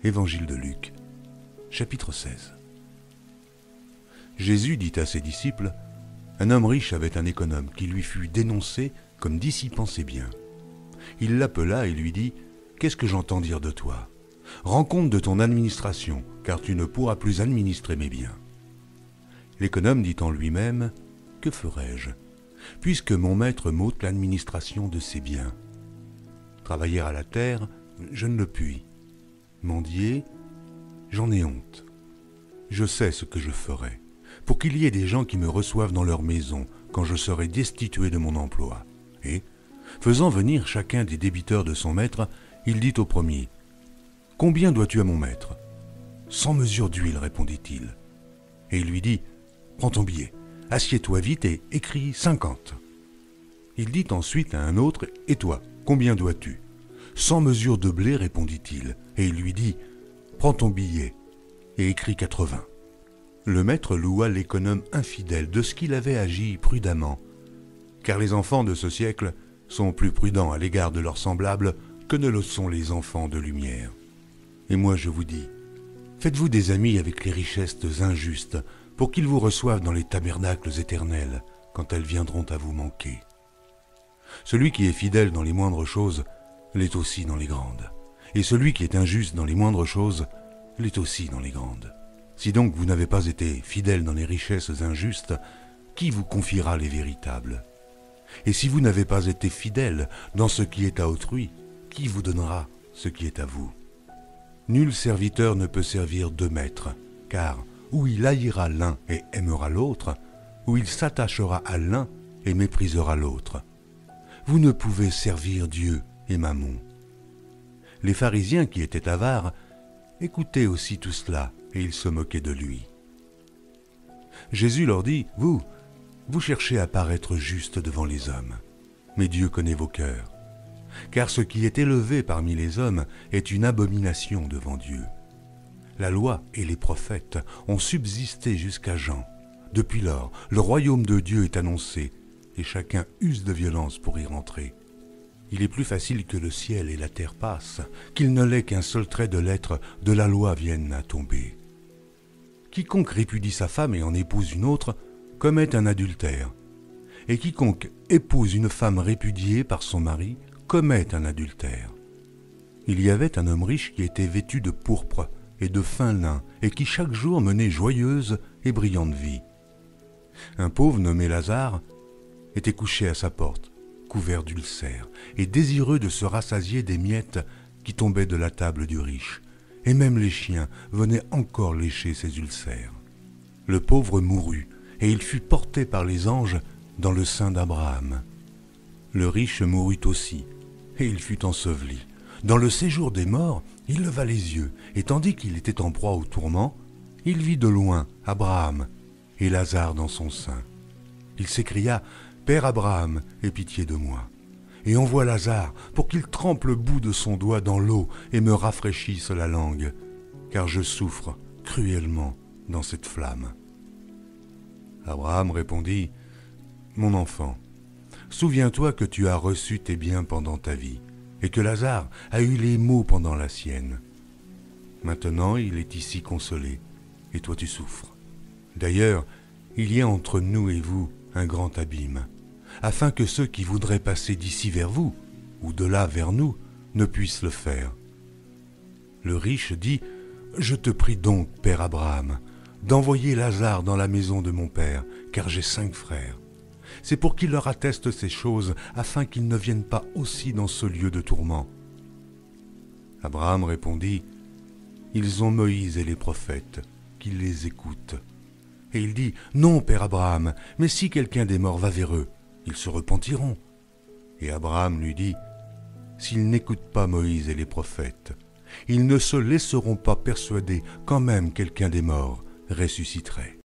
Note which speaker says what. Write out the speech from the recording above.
Speaker 1: Évangile de Luc, chapitre 16. Jésus dit à ses disciples, « Un homme riche avait un économe qui lui fut dénoncé comme dissipant ses biens. Il l'appela et lui dit, « Qu'est-ce que j'entends dire de toi ? Rends compte de ton administration, car tu ne pourras plus administrer mes biens. » L'économe dit en lui-même, « Que ferai-je, puisque mon maître m'ôte l'administration de ses biens ? Travailler à la terre, je ne le puis. Mendier, j'en ai honte. Je sais ce que je ferai, pour qu'il y ait des gens qui me reçoivent dans leur maison quand je serai destitué de mon emploi. » Et, faisant venir chacun des débiteurs de son maître, il dit au premier, « Combien dois-tu à mon maître ?»« 100 mesures d'huile, répondit-il. Et il lui dit, « Prends ton billet, assieds-toi vite et écris 50. » Il dit ensuite à un autre, « Et toi, combien dois-tu ?»« 100 mesures de blé, répondit-il. Et il lui dit, « Prends ton billet et écris 80. » Le maître loua l'économe infidèle de ce qu'il avait agi prudemment, car les enfants de ce siècle sont plus prudents à l'égard de leurs semblables que ne le sont les enfants de lumière. Et moi je vous dis, faites-vous des amis avec les richesses injustes, pour qu'ils vous reçoivent dans les tabernacles éternels, quand elles viendront à vous manquer. Celui qui est fidèle dans les moindres choses, l'est aussi dans les grandes. Et celui qui est injuste dans les moindres choses, l'est aussi dans les grandes. Si donc vous n'avez pas été fidèle dans les richesses injustes, qui vous confiera les véritables ? Et si vous n'avez pas été fidèle dans ce qui est à autrui, qui vous donnera ce qui est à vous ? Nul serviteur ne peut servir deux maîtres, car ou il haïra l'un et aimera l'autre, ou il s'attachera à l'un et méprisera l'autre. Vous ne pouvez servir Dieu et Mammon. Les pharisiens qui étaient avares écoutaient aussi tout cela, et ils se moquaient de lui. Jésus leur dit, « Vous cherchez à paraître juste devant les hommes, mais Dieu connaît vos cœurs. Car ce qui est élevé parmi les hommes est une abomination devant Dieu. La loi et les prophètes ont subsisté jusqu'à Jean. Depuis lors, le royaume de Dieu est annoncé, et chacun use de violence pour y rentrer. Il est plus facile que le ciel et la terre passent, qu'il ne l'est qu'un seul trait de lettre de la loi vienne à tomber. Quiconque répudie sa femme et en épouse une autre commet un adultère, et quiconque épouse une femme répudiée par son mari commet un adultère. Il y avait un homme riche qui était vêtu de pourpre et de fin lin, et qui chaque jour menait joyeuse et brillante vie. Un pauvre nommé Lazare était couché à sa porte, couvert d'ulcères, et désireux de se rassasier des miettes qui tombaient de la table du riche, et même les chiens venaient encore lécher ses ulcères. Le pauvre mourut, et il fut porté par les anges dans le sein d'Abraham. Le riche mourut aussi, et il fut enseveli. Dans le séjour des morts, il leva les yeux, et tandis qu'il était en proie au tourment, il vit de loin Abraham et Lazare dans son sein. Il s'écria, « Père Abraham, aie pitié de moi, et envoie Lazare pour qu'il trempe le bout de son doigt dans l'eau et me rafraîchisse la langue, car je souffre cruellement dans cette flamme. » Abraham répondit, « Mon enfant, souviens-toi que tu as reçu tes biens pendant ta vie, et que Lazare a eu les maux pendant la sienne. Maintenant il est ici consolé, et toi tu souffres. D'ailleurs, il y a entre nous et vous un grand abîme, afin que ceux qui voudraient passer d'ici vers vous, ou de là vers nous, ne puissent le faire. » Le riche dit, « Je te prie donc, père Abraham, d'envoyer Lazare dans la maison de mon père, car j'ai 5 frères. C'est pour qu'il leur atteste ces choses, afin qu'ils ne viennent pas aussi dans ce lieu de tourment. » Abraham répondit, « Ils ont Moïse et les prophètes, qu'ils les écoutent. » Et il dit, « Non, père Abraham, mais si quelqu'un des morts va vers eux, ils se repentiront. » Et Abraham lui dit, « S'ils n'écoutent pas Moïse et les prophètes, ils ne se laisseront pas persuader quand même quelqu'un des morts ressusciterait. »